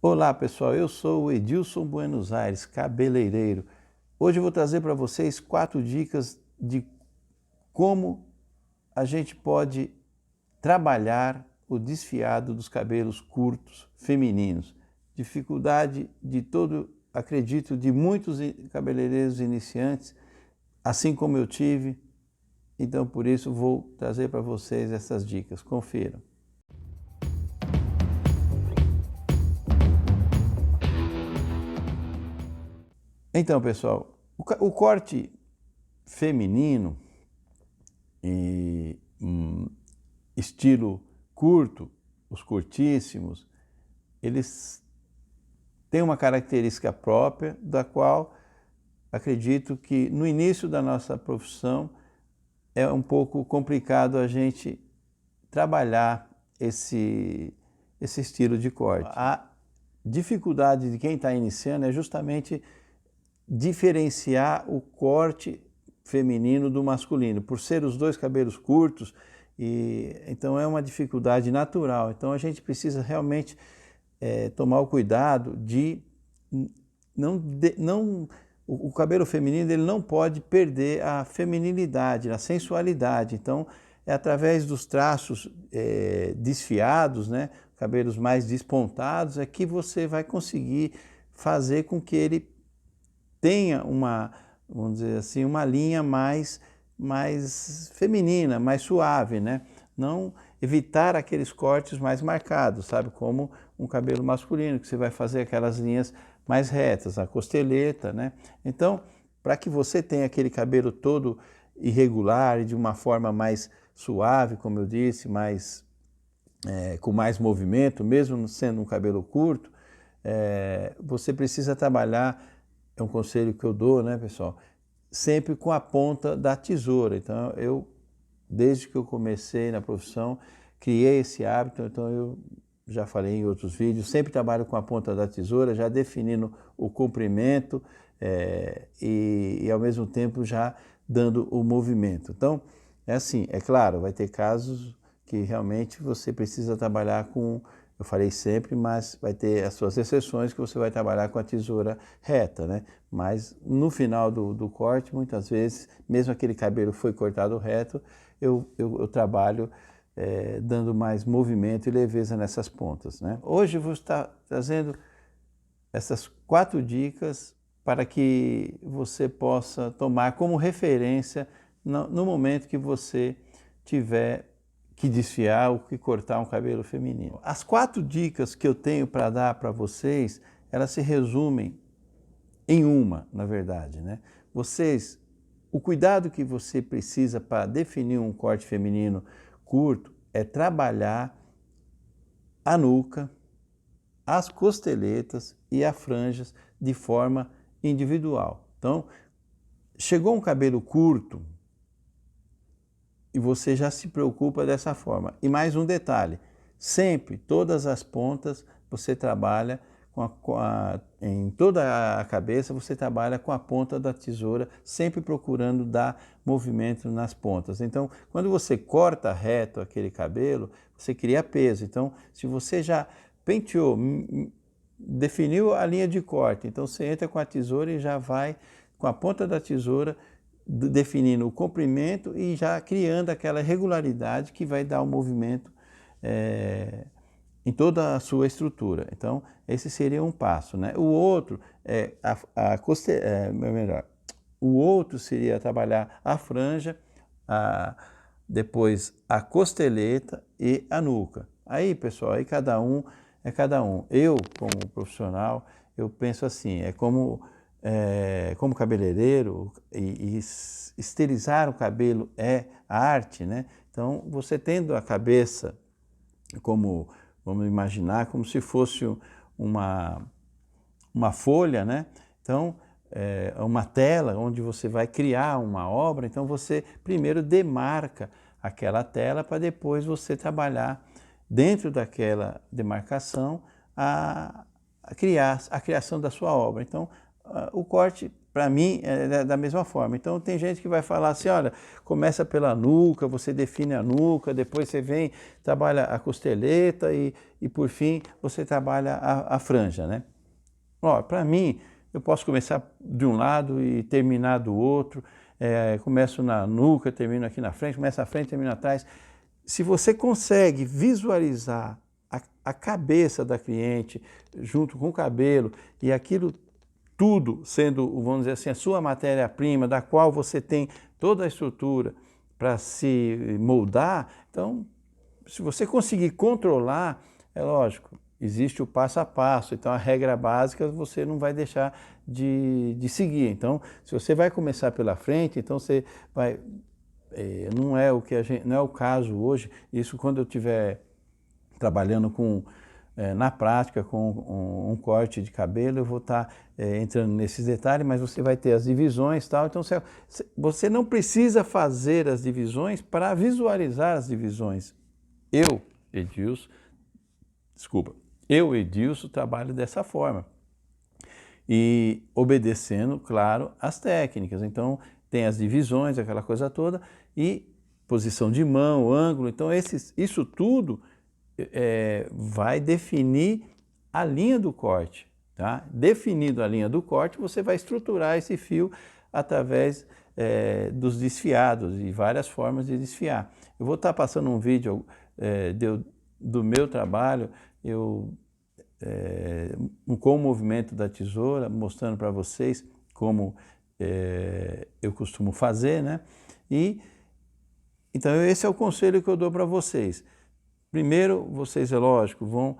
Olá pessoal, eu sou o Edilson Buenos Aires, cabeleireiro. Hoje eu vou trazer para vocês 4 dicas de como a gente pode trabalhar o desfiado dos cabelos curtos femininos. Dificuldade de acredito, de muitos cabeleireiros iniciantes, assim como eu tive. Então por isso vou trazer para vocês essas dicas. Confiram. Então, pessoal, o corte feminino e estilo curto, os curtíssimos, eles têm uma característica própria, da qual acredito que no início da nossa profissão é um pouco complicado a gente trabalhar esse estilo de corte. A dificuldade de quem está iniciando é justamente diferenciar o corte feminino do masculino, por ser os dois cabelos curtos, e então é uma dificuldade natural. Então a gente precisa realmente tomar o cuidado de o cabelo feminino ele não pode perder a feminilidade, a sensualidade. Então é através dos traços desfiados, né, cabelos mais despontados, é que você vai conseguir fazer com que ele tenha vamos dizer assim, uma linha mais feminina, mais suave, né? Não evitar aqueles cortes mais marcados, sabe? Como um cabelo masculino, que você vai fazer aquelas linhas mais retas, a costeleta, né? Então, para que você tenha aquele cabelo todo irregular e de uma forma mais suave, como eu disse, com mais movimento, mesmo sendo um cabelo curto, você precisa trabalhar. É um conselho que eu dou, né, pessoal? Sempre com a ponta da tesoura. Então, desde que eu comecei na profissão, criei esse hábito. Então, eu já falei em outros vídeos, sempre trabalho com a ponta da tesoura, já definindo o comprimento e ao mesmo tempo já dando o movimento. Então, é assim, é claro, vai ter casos que realmente você precisa trabalhar com, eu falei sempre, mas vai ter as suas exceções que você vai trabalhar com a tesoura reta, né? Mas no final do corte, muitas vezes, mesmo aquele cabelo foi cortado reto, eu trabalho dando mais movimento e leveza nessas pontas, né? Hoje eu vou estar trazendo essas 4 dicas para que você possa tomar como referência no momento que você tiver que desfiar ou que cortar um cabelo feminino. As 4 dicas que eu tenho para dar para vocês, elas se resumem em uma, na verdade, né? O cuidado que você precisa para definir um corte feminino curto é trabalhar a nuca, as costeletas e as franjas de forma individual. Então, chegou um cabelo curto, e você já se preocupa dessa forma. E mais um detalhe, sempre, todas as pontas, você trabalha em toda a cabeça, você trabalha com a ponta da tesoura, sempre procurando dar movimento nas pontas. Então, quando você corta reto aquele cabelo, você cria peso. Então, se você já penteou, definiu a linha de corte, então você entra com a tesoura e já vai com a ponta da tesoura definindo o comprimento e já criando aquela regularidade que vai dar o movimento em toda a sua estrutura. Então, esse seria um passo, né? O outro o outro seria trabalhar a franja, depois a costeleta e a nuca. Aí, pessoal, aí cada um é cada um. Eu, como profissional, eu penso assim, como cabeleireiro, e esterilizar o cabelo é arte, né? Então, você tendo a cabeça vamos imaginar, como se fosse uma folha, né? Então, uma tela onde você vai criar uma obra, então você primeiro demarca aquela tela para depois você trabalhar dentro daquela demarcação a criação da sua obra. Então, o corte para mim, é da mesma forma. Então, tem gente que vai falar assim, olha, começa pela nuca, você define a nuca, depois você vem, trabalha a costeleta e por fim, você trabalha a franja, né? Ó, para mim, eu posso começar de um lado e terminar do outro, começo na nuca, termino aqui na frente, começo na frente, termino atrás. Se você consegue visualizar a cabeça da cliente junto com o cabelo e aquilo tudo sendo, vamos dizer assim, a sua matéria-prima, da qual você tem toda a estrutura para se moldar, então, se você conseguir controlar, é lógico, existe o passo a passo, então a regra básica você não vai deixar de seguir. Então, se você vai começar pela frente, então você vai... não é o que não é o caso hoje, isso quando eu estiver trabalhando na prática com um corte de cabelo, eu vou estar entrando nesses detalhes, mas você vai ter as divisões e tal, então você não precisa fazer as divisões para visualizar as divisões. Eu, Edilson, trabalho dessa forma e obedecendo, claro, as técnicas. Então, tem as divisões, aquela coisa toda, e posição de mão, ângulo. Então, isso tudo vai definir a linha do corte. Tá? Definido a linha do corte, você vai estruturar esse fio através dos desfiados e várias formas de desfiar. Eu vou estar passando um vídeo do meu trabalho, com o movimento da tesoura, mostrando para vocês como eu costumo fazer, né? Então, esse é o conselho que eu dou para vocês. Primeiro, vocês, é lógico, vão,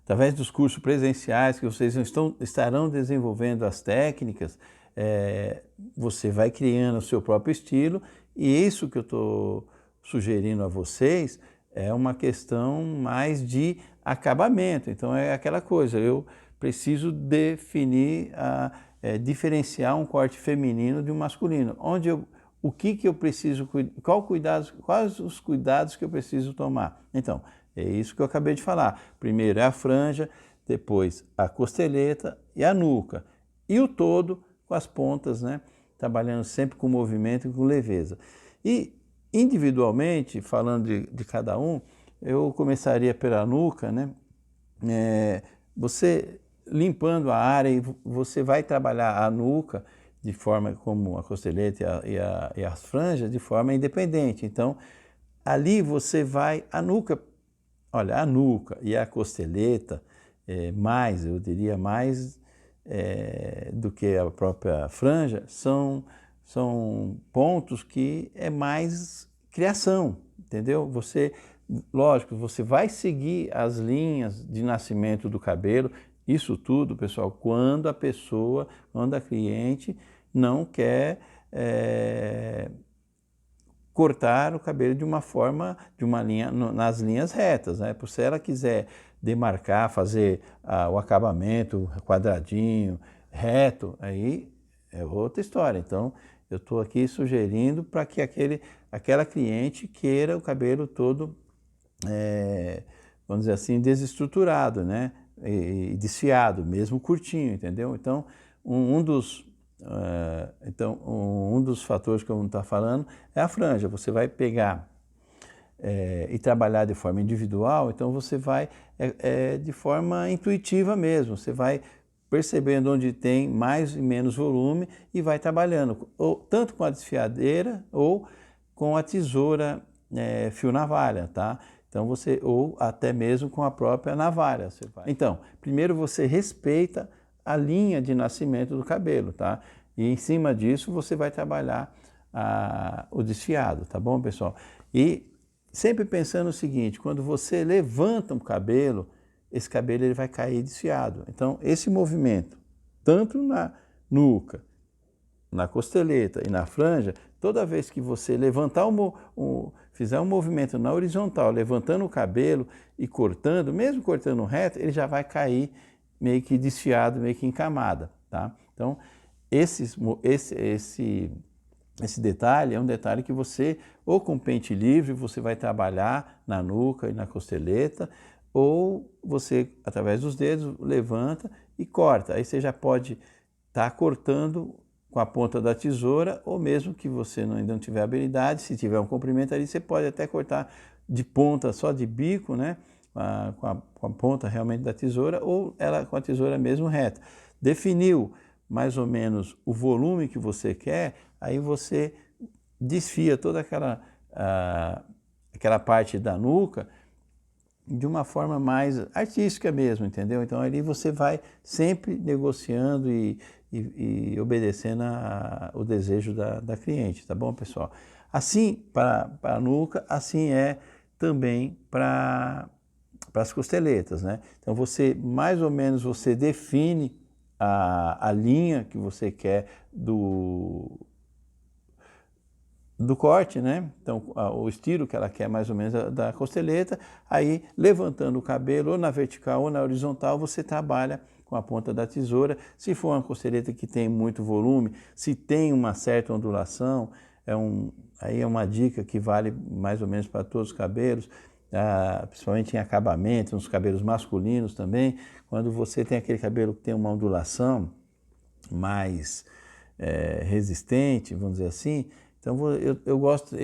através dos cursos presenciais que vocês estarão desenvolvendo as técnicas, você vai criando o seu próprio estilo, e isso que eu estou sugerindo a vocês é uma questão mais de acabamento. Então, é aquela coisa, eu preciso definir, diferenciar um corte feminino de um masculino, o que eu preciso, quais os cuidados que eu preciso tomar. Então, é isso que eu acabei de falar. Primeiro é a franja, depois a costeleta e a nuca. E o todo com as pontas, né? Trabalhando sempre com movimento e com leveza. E individualmente, falando de cada um, eu começaria pela nuca, né? Você limpando a área e você vai trabalhar a nuca de forma como a costeleta e as franjas, de forma independente. Então, ali você vai, a nuca e a costeleta, eu diria mais do que a própria franja, são pontos que é mais criação, entendeu? Lógico, você vai seguir as linhas de nascimento do cabelo, isso tudo, pessoal, quando a cliente não quer cortar o cabelo de uma linha, nas linhas retas, né? Se ela quiser demarcar, fazer o acabamento quadradinho, reto, aí é outra história. Então, eu estou aqui sugerindo para que aquela cliente queira o cabelo todo, vamos dizer assim, desestruturado, né? E desfiado, mesmo curtinho, entendeu? Então, um dos fatores que eu vou estar falando é a franja. Você vai pegar e trabalhar de forma individual, então você vai de forma intuitiva mesmo, você vai percebendo onde tem mais e menos volume e vai trabalhando, tanto com a desfiadeira ou com a tesoura fio navalha, tá? Então ou até mesmo com a própria navalha. Então, primeiro você respeita a linha de nascimento do cabelo, tá? E em cima disso você vai trabalhar o desfiado, tá bom, pessoal? E sempre pensando o seguinte, quando você levanta um cabelo, esse cabelo ele vai cair desfiado. Então, esse movimento, tanto na nuca, na costeleta e na franja, toda vez que você levantar fizer um movimento na horizontal, levantando o cabelo e cortando, mesmo cortando reto, ele já vai cair meio que desfiado, meio que em camada, tá? Então, esse detalhe é um detalhe que você, ou com pente livre, você vai trabalhar na nuca e na costeleta, ou você, através dos dedos, levanta e corta. Aí você já pode estar cortando com a ponta da tesoura, ou mesmo que você ainda não tiver habilidade, se tiver um comprimento ali, você pode até cortar de ponta, só de bico, né? Com a ponta realmente da tesoura, ou ela com a tesoura mesmo reta. Definiu mais ou menos o volume que você quer, aí você desfia toda aquela parte da nuca de uma forma mais artística mesmo, entendeu? Então ali você vai sempre negociando e obedecendo o desejo da cliente, tá bom, pessoal? Assim para a nuca, assim é também para as costeletas, né? Então você, mais ou menos, você define a linha que você quer do corte, né? Então, o estilo que ela quer mais ou menos da costeleta, aí levantando o cabelo ou na vertical ou na horizontal, você trabalha com a ponta da tesoura. Se for uma costeleta que tem muito volume, se tem uma certa ondulação, aí é uma dica que vale mais ou menos para todos os cabelos, principalmente em acabamento, nos cabelos masculinos também. Quando você tem aquele cabelo que tem uma ondulação mais resistente, vamos dizer assim, então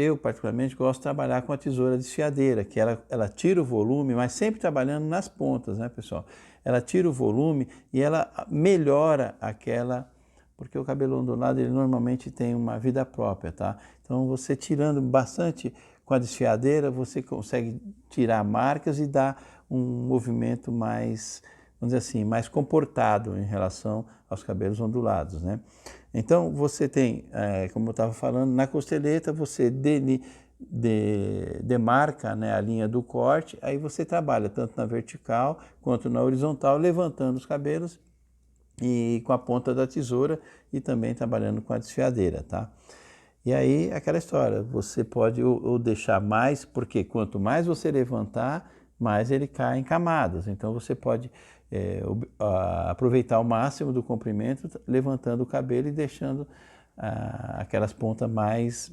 eu particularmente gosto de trabalhar com a tesoura desfiadeira, que ela tira o volume, mas sempre trabalhando nas pontas, né, pessoal? Ela tira o volume e ela melhora porque o cabelo ondulado ele normalmente tem uma vida própria, tá? Então você tirando bastante com a desfiadeira, você consegue tirar marcas e dar um movimento mais, vamos dizer assim, mais comportado em relação aos cabelos ondulados, né? Então você tem, como eu estava falando, na costeleta você demarca, né, a linha do corte, aí você trabalha tanto na vertical quanto na horizontal, levantando os cabelos e com a ponta da tesoura e também trabalhando com a desfiadeira, tá? E aí aquela história, você pode ou deixar mais, porque quanto mais você levantar, mais ele cai em camadas. Então você pode aproveitar o máximo do comprimento, levantando o cabelo e deixando aquelas pontas mais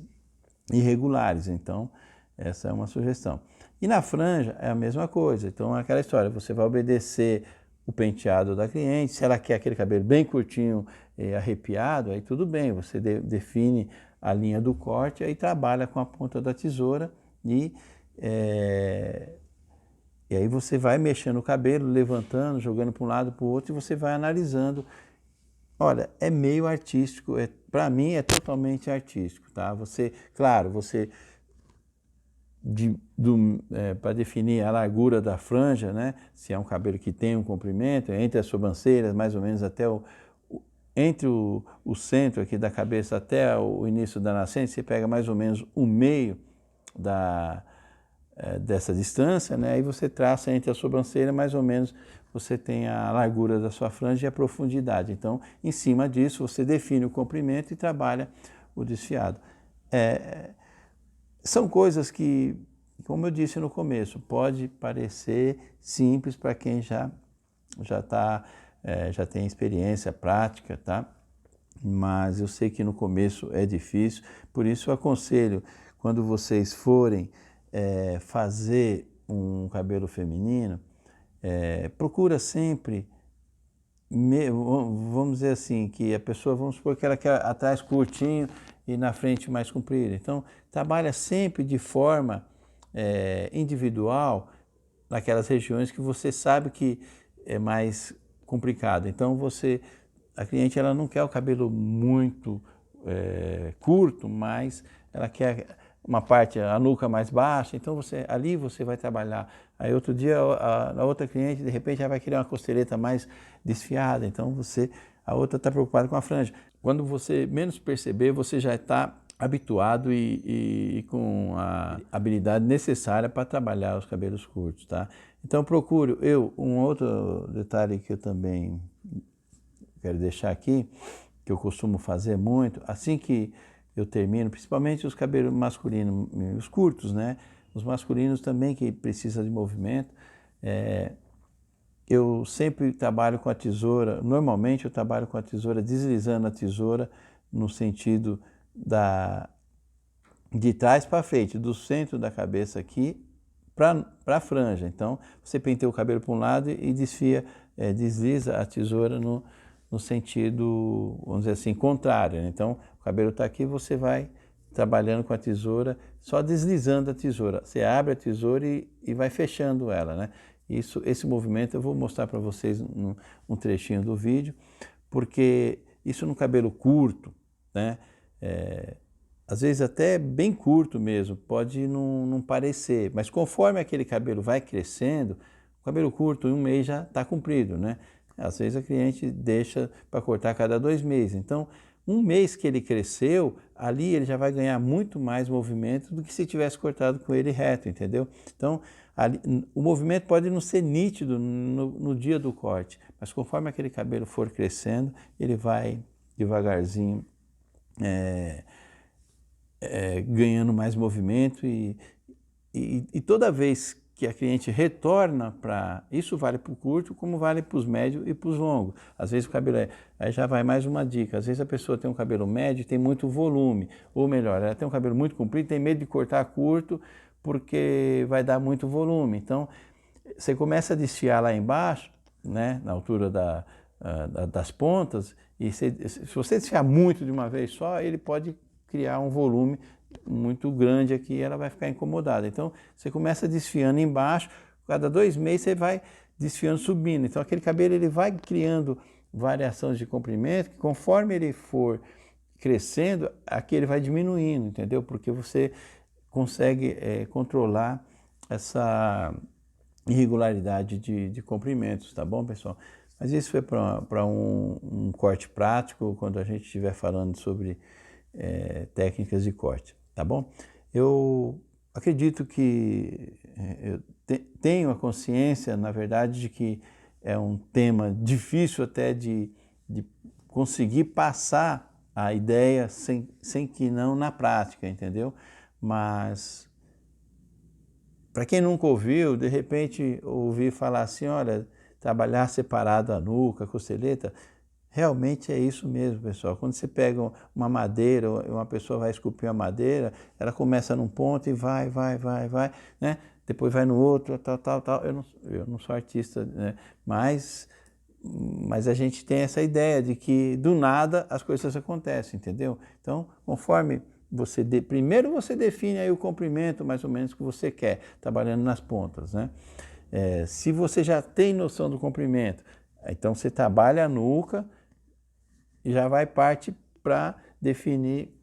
irregulares. Então essa é uma sugestão. E na franja é a mesma coisa. Então é aquela história, você vai obedecer o penteado da cliente. Se ela quer aquele cabelo bem curtinho e arrepiado, aí tudo bem, você define a linha do corte, aí trabalha com a ponta da tesoura e aí você vai mexendo o cabelo, levantando, jogando para um lado, para o outro, e você vai analisando. Olha, é meio artístico, para mim é totalmente artístico, tá? Claro, para definir a largura da franja, né? Se é um cabelo que tem um comprimento, entre as sobrancelhas, mais ou menos até entre o centro aqui da cabeça até o início da nascente, você pega mais ou menos o meio dessa distância, né? Aí você traça entre a sobrancelha, mais ou menos você tem a largura da sua franja e a profundidade. Então, em cima disso, você define o comprimento e trabalha o desfiado. São coisas que, como eu disse no começo, pode parecer simples para quem já tem experiência prática, tá? Mas eu sei que no começo é difícil, por isso eu aconselho, quando vocês forem fazer um cabelo feminino, procura sempre, vamos dizer assim, que a pessoa, vamos supor que ela quer atrás curtinho e na frente mais comprido. Então, trabalha sempre de forma individual naquelas regiões que você sabe que é mais complicado. Então, a cliente ela não quer o cabelo muito curto, mas ela quer uma parte, a nuca mais baixa, então ali você vai trabalhar. Aí outro dia a outra cliente de repente já vai querer uma costeleta mais desfiada, então a outra está preocupada com a franja. Quando você menos perceber, você já está habituado e com a habilidade necessária para trabalhar os cabelos curtos, tá? Então procure, um outro detalhe que eu também quero deixar aqui, que eu costumo fazer muito, assim que eu termino, principalmente os cabelos masculinos, os curtos, né? Os masculinos também que precisam de movimento. Eu sempre trabalho com a tesoura, normalmente eu trabalho com a tesoura, deslizando a tesoura no sentido de trás para frente, do centro da cabeça aqui para a franja. Então, você penteia o cabelo para um lado e desliza a tesoura no sentido, vamos dizer assim, contrário, né? Então, o cabelo está aqui, você vai trabalhando com a tesoura, só deslizando a tesoura. Você abre a tesoura e vai fechando ela, né? Esse movimento eu vou mostrar para vocês um trechinho do vídeo, porque isso no cabelo curto, né? Às vezes até bem curto mesmo, pode não parecer, mas conforme aquele cabelo vai crescendo, o cabelo curto em um mês já está comprido, né? Às vezes a cliente deixa para cortar a cada 2 meses, então um mês que ele cresceu, ali ele já vai ganhar muito mais movimento do que se tivesse cortado com ele reto, entendeu? Então ali, o movimento pode não ser nítido no dia do corte, mas conforme aquele cabelo for crescendo, ele vai devagarzinho ganhando mais movimento e toda vez que a cliente retorna para... Isso vale para o curto, como vale para os médios e para os longos. Às vezes o cabelo aí já vai mais uma dica. Às vezes a pessoa tem um cabelo médio e tem muito volume. Ou melhor, ela tem um cabelo muito comprido e tem medo de cortar curto porque vai dar muito volume. Então, você começa a desfiar lá embaixo, né, na altura das pontas, e se você desfiar muito de uma vez só, ele pode criar um volume muito grande aqui e ela vai ficar incomodada. Então, você começa desfiando embaixo, cada 2 meses você vai desfiando subindo. Então, aquele cabelo ele vai criando variações de comprimento, que conforme ele for crescendo, aqui ele vai diminuindo, entendeu? Porque você consegue controlar essa irregularidade de comprimentos, tá bom, pessoal? Mas isso foi para um corte prático, quando a gente estiver falando sobre técnicas de corte, tá bom? Eu acredito que eu tenho a consciência, na verdade, de que é um tema difícil até de conseguir passar a ideia sem que não na prática, entendeu? Mas para quem nunca ouviu, de repente ouvir falar assim, olha, trabalhar separado a nuca, a costeleta, realmente é isso mesmo, pessoal. Quando você pega uma madeira, uma pessoa vai esculpir a madeira, ela começa num ponto e vai, né? Depois vai no outro, tal. Eu não sou artista, né? Mas a gente tem essa ideia de que do nada as coisas acontecem, entendeu? Então, conforme primeiro você define aí o comprimento mais ou menos que você quer, trabalhando nas pontas, né? Se você já tem noção do comprimento, então você trabalha a nuca e já vai parte para definir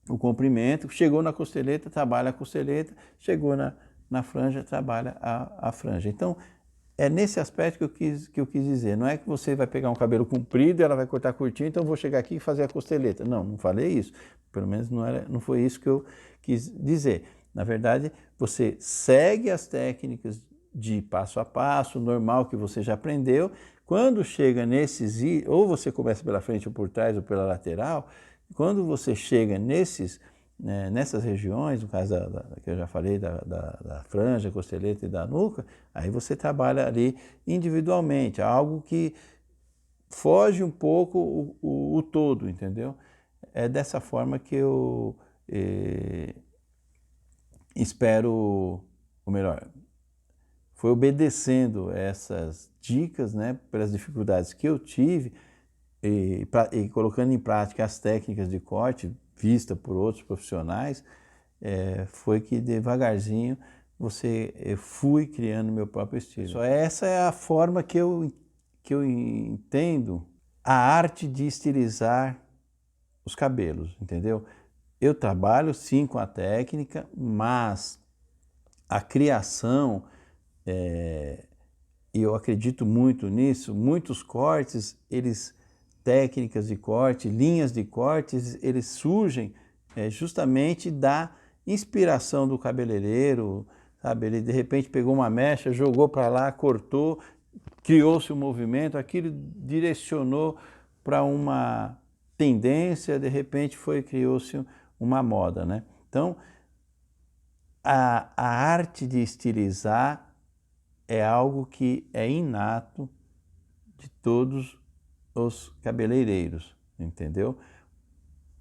o comprimento. Chegou na costeleta, trabalha a costeleta, chegou na franja, trabalha a franja. Então, é nesse aspecto que eu quis dizer. Não é que você vai pegar um cabelo comprido e ela vai cortar curtinho, então eu vou chegar aqui e fazer a costeleta. Não falei isso. Pelo menos não foi isso que eu quis dizer. Na verdade, você segue as técnicas de passo a passo, normal que você já aprendeu. Quando chega nesses, ou você começa pela frente ou por trás ou pela lateral, quando você chega nessas regiões, no caso que eu já falei, da franja, costeleta e da nuca, aí você trabalha ali individualmente, algo que foge um pouco o todo, entendeu? É dessa forma que eu espero, ou melhor, foi obedecendo essas dicas, né, pelas dificuldades que eu tive e colocando em prática as técnicas de corte vista por outros profissionais, foi que devagarzinho fui criando meu próprio estilo. Só essa é a forma que eu entendo a arte de estilizar os cabelos, entendeu? Eu trabalho sim com a técnica, mas a criação, e eu acredito muito nisso, muitos cortes, técnicas de corte, linhas de cortes, eles surgem justamente da inspiração do cabeleireiro, sabe? Ele de repente pegou uma mecha, jogou para lá, cortou, criou-se um movimento, aquilo direcionou para uma tendência, de repente criou-se uma moda, né? Então, a arte de estilizar é algo que é inato de todos os cabeleireiros, entendeu?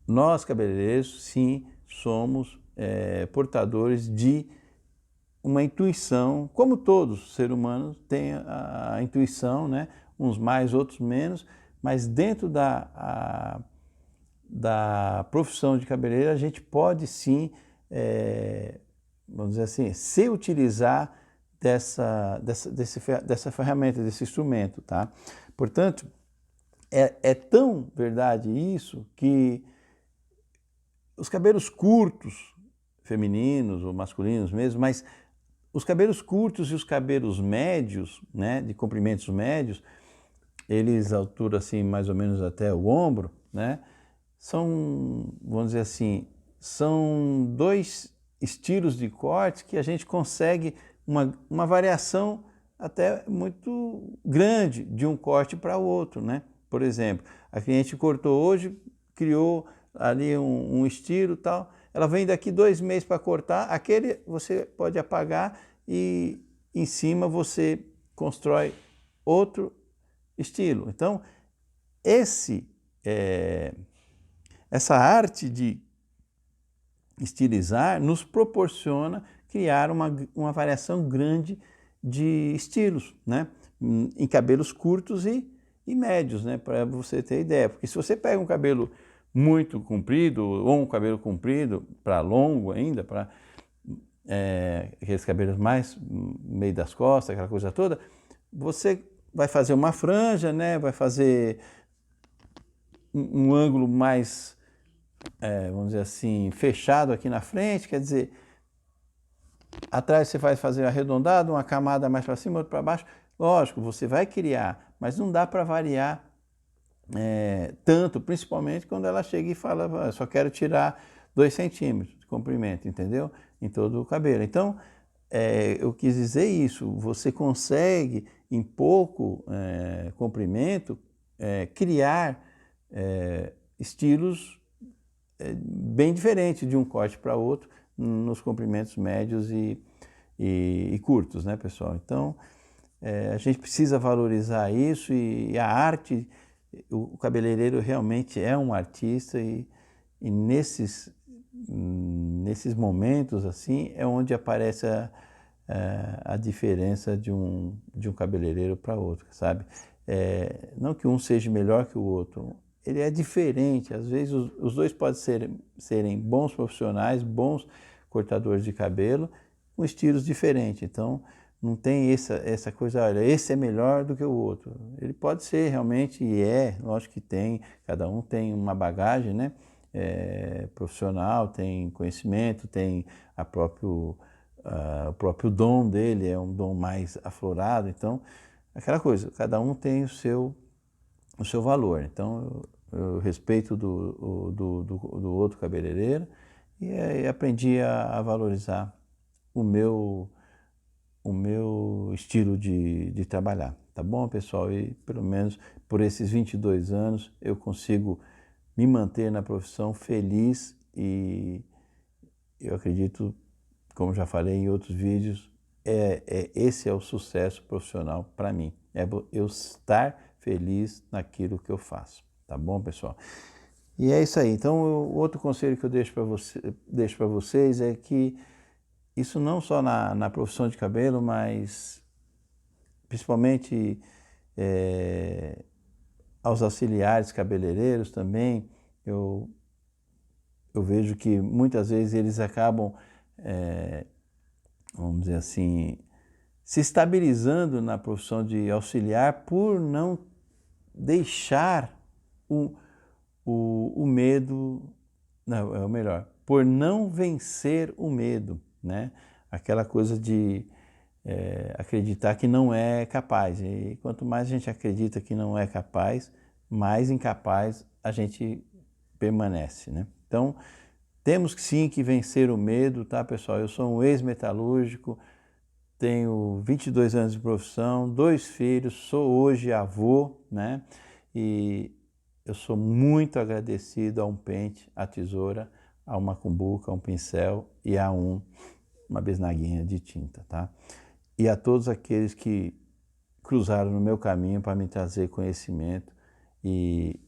Nós, cabeleireiros, sim, somos portadores de uma intuição, como todos os seres humanos têm a intuição, né? Uns mais, outros menos, mas dentro da profissão de cabeleireiro a gente pode sim, vamos dizer assim, se utilizar dessa ferramenta, desse instrumento, tá? Portanto, é tão verdade isso que os cabelos curtos, femininos ou masculinos mesmo, mas os cabelos curtos e os cabelos médios, né, de comprimentos médios, eles altura assim mais ou menos até o ombro, né, são, vamos dizer assim, são dois estilos de corte que a gente consegue uma variação até muito grande de um corte para o outro, né? Por exemplo, a cliente cortou hoje, criou ali um estilo tal, ela vem daqui 2 meses para cortar, aquele você pode apagar e em cima você constrói outro estilo. Então, essa arte de estilizar nos proporciona criar uma variação grande de estilos, né? Em cabelos curtos e médios, né? Para você ter ideia. Porque se você pega um cabelo muito comprido ou um cabelo comprido para longo ainda, para aqueles cabelos mais meio das costas, aquela coisa toda, você vai fazer uma franja, né? Vai fazer um ângulo mais, vamos dizer assim, fechado aqui na frente, quer dizer, atrás você vai fazer arredondado, uma camada mais para cima, outra para baixo. Lógico, você vai criar, mas não dá para variar tanto, principalmente quando ela chega e fala, só quero tirar 2 centímetros de comprimento, entendeu? Em todo o cabelo. Então, eu quis dizer isso, você consegue, em pouco comprimento, criar estilos bem diferentes de um corte para outro nos comprimentos médios e curtos, né, pessoal? Então, a gente precisa valorizar isso e a arte, o cabeleireiro realmente é um artista e nesses momentos assim é onde aparece a diferença de um cabeleireiro para outro, sabe? Não que um seja melhor que o outro, ele é diferente, às vezes os dois podem serem bons profissionais, bons cortadores de cabelo, com estilos diferentes, então não tem essa coisa, olha, esse é melhor do que o outro. Ele pode ser realmente, e lógico que tem, cada um tem uma bagagem, né? Profissional, tem conhecimento, tem o próprio dom dele, é um dom mais aflorado, então, aquela coisa, cada um tem o seu valor. Então, eu respeito do outro cabeleireiro e aprendi a valorizar o meu estilo de trabalhar, tá bom, pessoal? E pelo menos por esses 22 anos eu consigo me manter na profissão feliz e eu acredito, como já falei em outros vídeos, esse é o sucesso profissional para mim, eu estar feliz naquilo que eu faço, tá bom, pessoal? E é isso aí. Então, o outro conselho que eu deixo para vocês é que isso não só na profissão de cabelo, mas principalmente aos auxiliares cabeleireiros também, eu vejo que muitas vezes eles acabam, vamos dizer assim, se estabilizando na profissão de auxiliar por não deixar o medo, não, é o melhor, por não vencer o medo, né? Aquela coisa de acreditar que não é capaz. E quanto mais a gente acredita que não é capaz, mais incapaz a gente permanece, né? Então, temos sim que vencer o medo, tá, pessoal? Eu sou um ex-metalúrgico, tenho 22 anos de profissão, 2 filhos, sou hoje avô, né? E eu sou muito agradecido a um pente, a tesoura, a uma cumbuca, a um pincel e a uma bisnaguinha de tinta, tá? E a todos aqueles que cruzaram no meu caminho para me trazer conhecimento e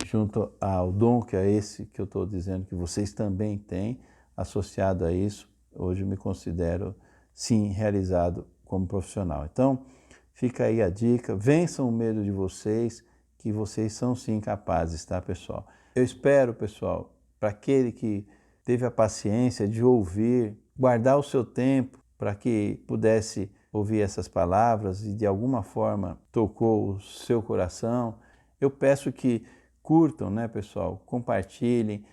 junto ao dom que é esse que eu estou dizendo que vocês também têm, associado a isso, hoje eu me considero, sim, realizado como profissional. Então, fica aí a dica, vençam o medo de vocês, que vocês são sim capazes, tá, pessoal? Eu espero, pessoal, para aquele que teve a paciência de ouvir, guardar o seu tempo para que pudesse ouvir essas palavras e de alguma forma tocou o seu coração. Eu peço que curtam, né, pessoal? Compartilhem,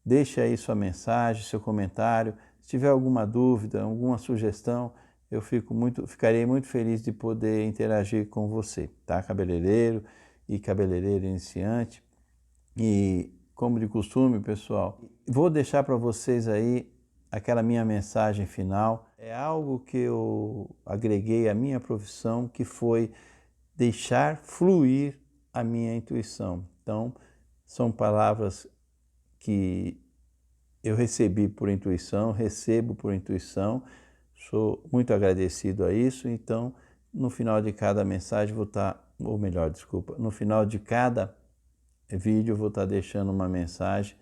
deixe aí sua mensagem, seu comentário. Se tiver alguma dúvida, alguma sugestão, eu ficarei muito feliz de poder interagir com você, tá? Cabeleireiro e cabeleireiro iniciante. E como de costume, pessoal, vou deixar para vocês aí aquela minha mensagem final. É algo que eu agreguei à minha profissão, que foi deixar fluir a minha intuição. Então, são palavras que eu recebi por intuição, recebo por intuição, sou muito agradecido a isso. Então, no final de cada mensagem vou estar, ou melhor, desculpa, no final de cada vídeo eu vou estar deixando uma mensagem,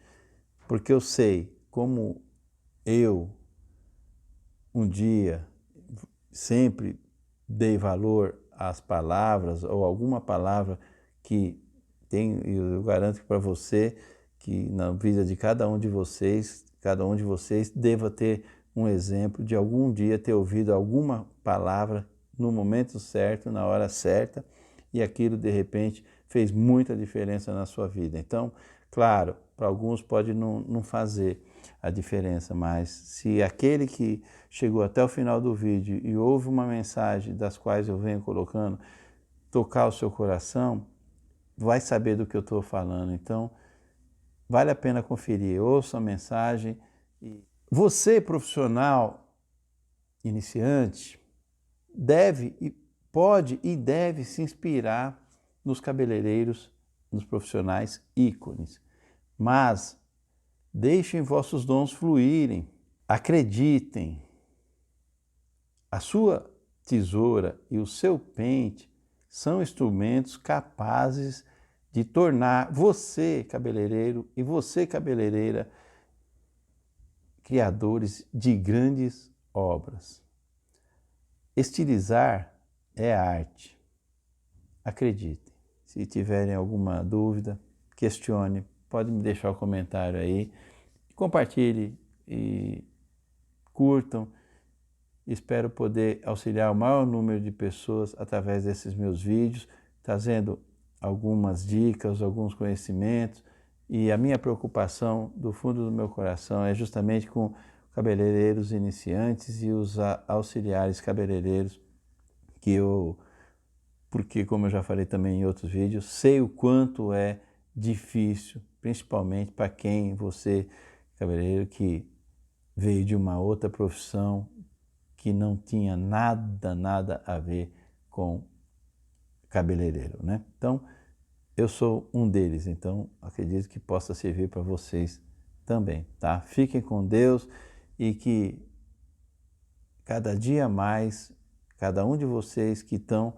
porque eu sei como eu um dia sempre dei valor às palavras ou alguma palavra que tem, eu garanto para você que na vida de cada um de vocês deva ter um exemplo de algum dia ter ouvido alguma palavra no momento certo, na hora certa, e aquilo de repente fez muita diferença na sua vida. Então, claro, para alguns pode não fazer a diferença, mas se aquele que chegou até o final do vídeo e ouve uma mensagem das quais eu venho colocando, tocar o seu coração, vai saber do que eu estou falando. Então, vale a pena conferir, ouça a mensagem. Você, profissional iniciante, pode e deve se inspirar nos cabeleireiros, nos profissionais ícones, mas deixem vossos dons fluírem, acreditem. A sua tesoura e o seu pente são instrumentos capazes de tornar você, cabeleireiro, e você, cabeleireira, criadores de grandes obras. Estilizar é arte. Acreditem. Se tiverem alguma dúvida, questione, pode me deixar um comentário aí. Compartilhe e curtam. Espero poder auxiliar o maior número de pessoas através desses meus vídeos, trazendo algumas dicas, alguns conhecimentos. E a minha preocupação do fundo do meu coração é justamente com cabeleireiros iniciantes e os auxiliares cabeleireiros, porque como eu já falei também em outros vídeos, sei o quanto é difícil, principalmente para você, cabeleireiro, que veio de uma outra profissão, que não tinha nada a ver com cabeleireiro, né? Então, eu sou um deles, então acredito que possa servir para vocês também, tá? Fiquem com Deus e que cada dia mais, cada um de vocês que estão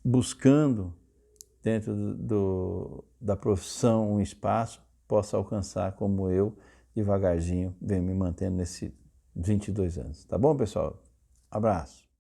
buscando dentro da profissão um espaço, possa alcançar como eu, devagarzinho, venho me mantendo nesses 22 anos. Tá bom, pessoal? Abraço.